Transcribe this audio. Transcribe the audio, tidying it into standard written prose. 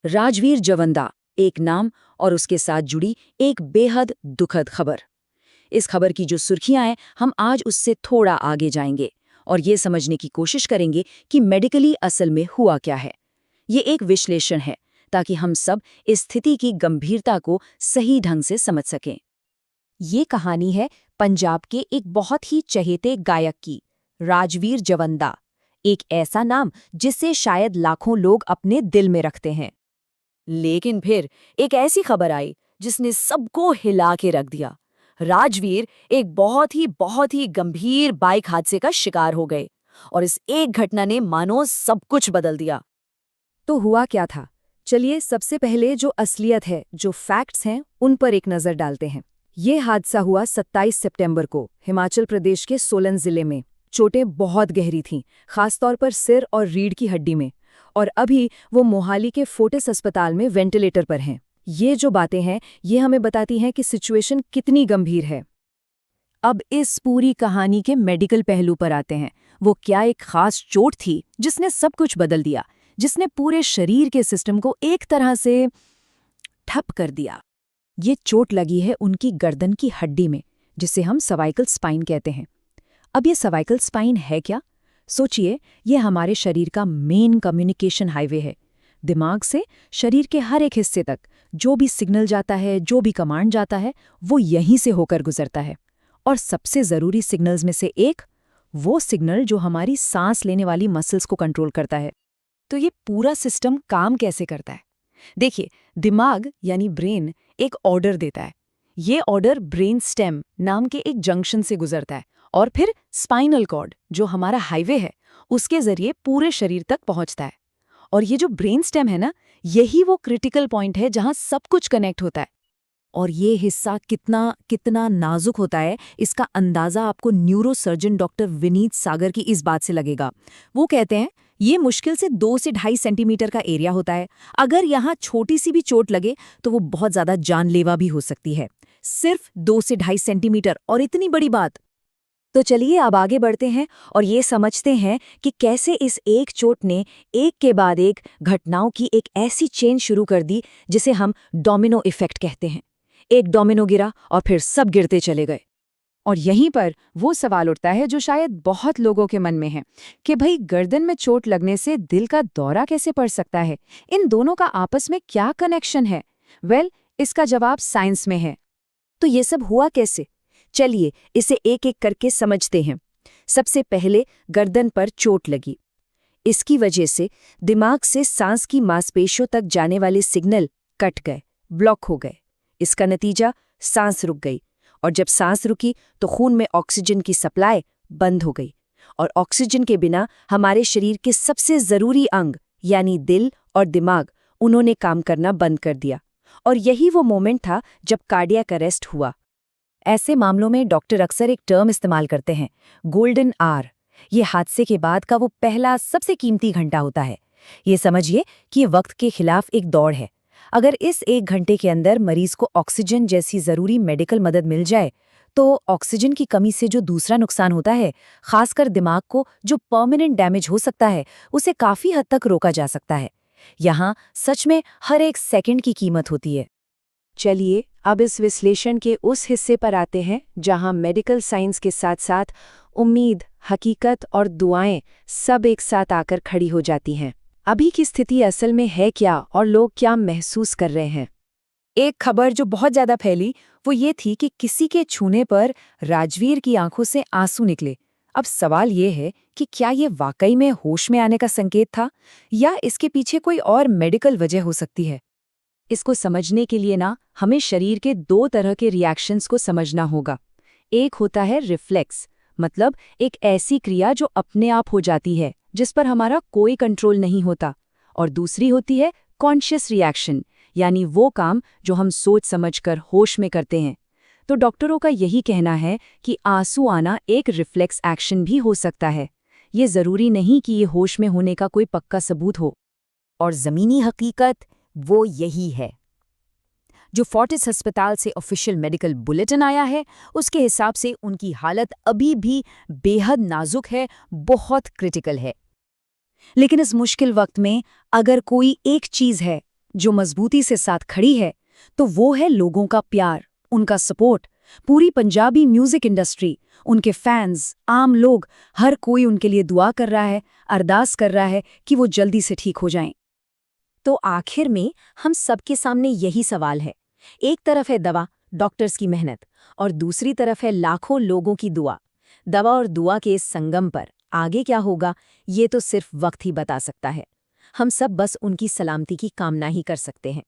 राजवीर जवंदा, एक नाम और उसके साथ जुड़ी एक बेहद दुखद खबर। इस खबर की जो सुर्खियां हैं, हम आज उससे थोड़ा आगे जाएंगे और ये समझने की कोशिश करेंगे कि मेडिकली असल में हुआ क्या है। ये एक विश्लेषण है ताकि हम सब इस स्थिति की गंभीरता को सही ढंग से समझ सकें। ये कहानी है पंजाब के एक बहुत ही चहेते गायक की, राजवीर जवंदा। एक ऐसा नाम जिसे शायद लाखों लोग अपने दिल में रखते हैं। लेकिन फिर एक ऐसी खबर आई जिसने सबको हिला के रख दिया। राजवीर एक बहुत ही गंभीर बाइक हादसे का शिकार हो गए और इस एक घटना ने मानो सब कुछ बदल दिया। तो हुआ क्या था? चलिए सबसे पहले जो असलियत है, जो फैक्ट्स हैं, उन पर एक नज़र डालते हैं। ये हादसा हुआ 27 सितंबर को हिमाचल प्रदेश के सोलन जिले में। चोटें बहुत गहरी थीं, खासतौर पर सिर और रीढ़ की हड्डी में, और अभी वो मोहाली के फोर्टिस अस्पताल में वेंटिलेटर पर हैं। ये जो बातें हैं, ये हमें बताती हैं कि सिचुएशन कितनी गंभीर है। अब इस पूरी कहानी के मेडिकल पहलू पर आते हैं। वो क्या एक खास चोट थी जिसने सब कुछ बदल दिया, जिसने पूरे शरीर के सिस्टम को एक तरह से ठप कर दिया। ये चोट लगी है उनकी गर्दन की हड्डी में, जिसे हम सर्वाइकल स्पाइन कहते हैं। अब ये सर्वाइकल स्पाइन है क्या? सोचिए, ये हमारे शरीर का मेन कम्युनिकेशन हाईवे है। दिमाग से शरीर के हर एक हिस्से तक जो भी सिग्नल जाता है, जो भी कमांड जाता है, वो यहीं से होकर गुजरता है। और सबसे ज़रूरी सिग्नल्स में से एक, वो सिग्नल जो हमारी सांस लेने वाली मसल्स को कंट्रोल करता है। तो ये पूरा सिस्टम काम कैसे करता है? देखिए, दिमाग यानी ब्रेन एक ऑर्डर देता है। ये ऑर्डर ब्रेन स्टेम नाम के एक जंक्शन से गुजरता है और फिर स्पाइनल कॉर्ड, जो हमारा हाईवे है, उसके जरिए पूरे शरीर तक पहुंचता है। और ये जो ब्रेन स्टेम है ना, यही वो क्रिटिकल पॉइंट है जहां सब कुछ कनेक्ट होता है। और ये हिस्सा कितना कितना नाजुक होता है, इसका अंदाज़ा आपको न्यूरोसर्जन डॉक्टर विनीत सागर की इस बात से लगेगा। वो कहते हैं, ये मुश्किल से 2 से 2.5 सेंटीमीटर का एरिया होता है। अगर यहाँ छोटी सी भी चोट लगे तो वो बहुत ज़्यादा जानलेवा भी हो सकती है। सिर्फ 2 से 2.5 सेंटीमीटर, और इतनी बड़ी बात। तो चलिए अब आगे बढ़ते हैं और ये समझते हैं कि कैसे इस एक चोट ने एक के बाद एक घटनाओं की एक ऐसी चेन शुरू कर दी जिसे हम डोमिनो इफेक्ट कहते हैं। एक डोमिनो गिरा और फिर सब गिरते चले गए। और यहीं पर वो सवाल उठता है जो शायद बहुत लोगों के मन में है कि भाई, गर्दन में चोट लगने से दिल का दौरा कैसे पड़ सकता है? इन दोनों का आपस में क्या कनेक्शन है? इसका जवाब साइंस में है। तो ये सब हुआ कैसे? चलिए इसे एक एक करके समझते हैं। सबसे पहले गर्दन पर चोट लगी। इसकी वजह से दिमाग से सांस की मांसपेशियों तक जाने वाले सिग्नल कट गए, ब्लॉक हो गए। इसका नतीजा, सांस रुक गई, और जब सांस रुकी तो खून में ऑक्सीजन की सप्लाई बंद हो गई। और ऑक्सीजन के बिना हमारे शरीर के सबसे ज़रूरी अंग यानी दिल और दिमाग, उन्होंने काम करना बंद कर दिया। और यही वो मोमेंट था जब कार्डियक अरेस्ट हुआ। ऐसे मामलों में डॉक्टर अक्सर एक टर्म इस्तेमाल करते हैं, गोल्डन आवर। ये हादसे के बाद का वो पहला सबसे कीमती घंटा होता है। ये समझिए कि ये वक्त के खिलाफ एक दौड़ है। अगर इस 1 घंटे के अंदर मरीज को ऑक्सीजन जैसी ज़रूरी मेडिकल मदद मिल जाए, तो ऑक्सीजन की कमी से जो दूसरा नुकसान होता है, खासकर दिमाग को जो परमानेंट डैमेज हो सकता है, उसे काफ़ी हद तक रोका जा सकता है। यहाँ सच में हर एक सेकंड की कीमत होती है। चलिए अब इस विश्लेषण के उस हिस्से पर आते हैं जहां मेडिकल साइंस के साथ साथ उम्मीद, हकीकत और दुआएं सब एक साथ आकर खड़ी हो जाती हैं। अभी की स्थिति असल में है क्या और लोग क्या महसूस कर रहे हैं? एक खबर जो बहुत ज्यादा फैली वो ये थी कि किसी के छूने पर राजवीर की आंखों से आंसू निकले। अब सवाल ये है कि क्या ये वाकई में होश में आने का संकेत था या इसके पीछे कोई और मेडिकल वजह हो सकती है? इसको समझने के लिए ना हमें शरीर के 2 तरह के रिएक्शंस को समझना होगा। एक होता है रिफ्लेक्स, मतलब एक ऐसी क्रिया जो अपने आप हो जाती है, जिस पर हमारा कोई कंट्रोल नहीं होता। और दूसरी होती है कॉन्शियस रिएक्शन, यानी वो काम जो हम सोच समझकर होश में करते हैं। तो डॉक्टरों का यही कहना है कि आंसू आना एक रिफ्लेक्स एक्शन भी हो सकता है। ये ज़रूरी नहीं कि ये होश में होने का कोई पक्का सबूत हो। और ज़मीनी हकीकत वो यही है। जो फोर्टिस अस्पताल से ऑफिशियल मेडिकल बुलेटिन आया है, उसके हिसाब से उनकी हालत अभी भी बेहद नाजुक है, बहुत क्रिटिकल है। लेकिन इस मुश्किल वक्त में अगर कोई एक चीज़ है जो मजबूती से साथ खड़ी है, तो वो है लोगों का प्यार, उनका सपोर्ट। पूरी पंजाबी म्यूजिक इंडस्ट्री, उनके फैंस, आम लोग, हर कोई उनके लिए दुआ कर रहा है, अरदास कर रहा है कि वो जल्दी से ठीक हो जाएं। तो आखिर में हम सबके सामने यही सवाल है। एक तरफ है दवा, डॉक्टर्स की मेहनत, और दूसरी तरफ है लाखों लोगों की दुआ। दवा और दुआ के इस संगम पर आगे क्या होगा, ये तो सिर्फ वक्त ही बता सकता है। हम सब बस उनकी सलामती की कामना ही कर सकते हैं।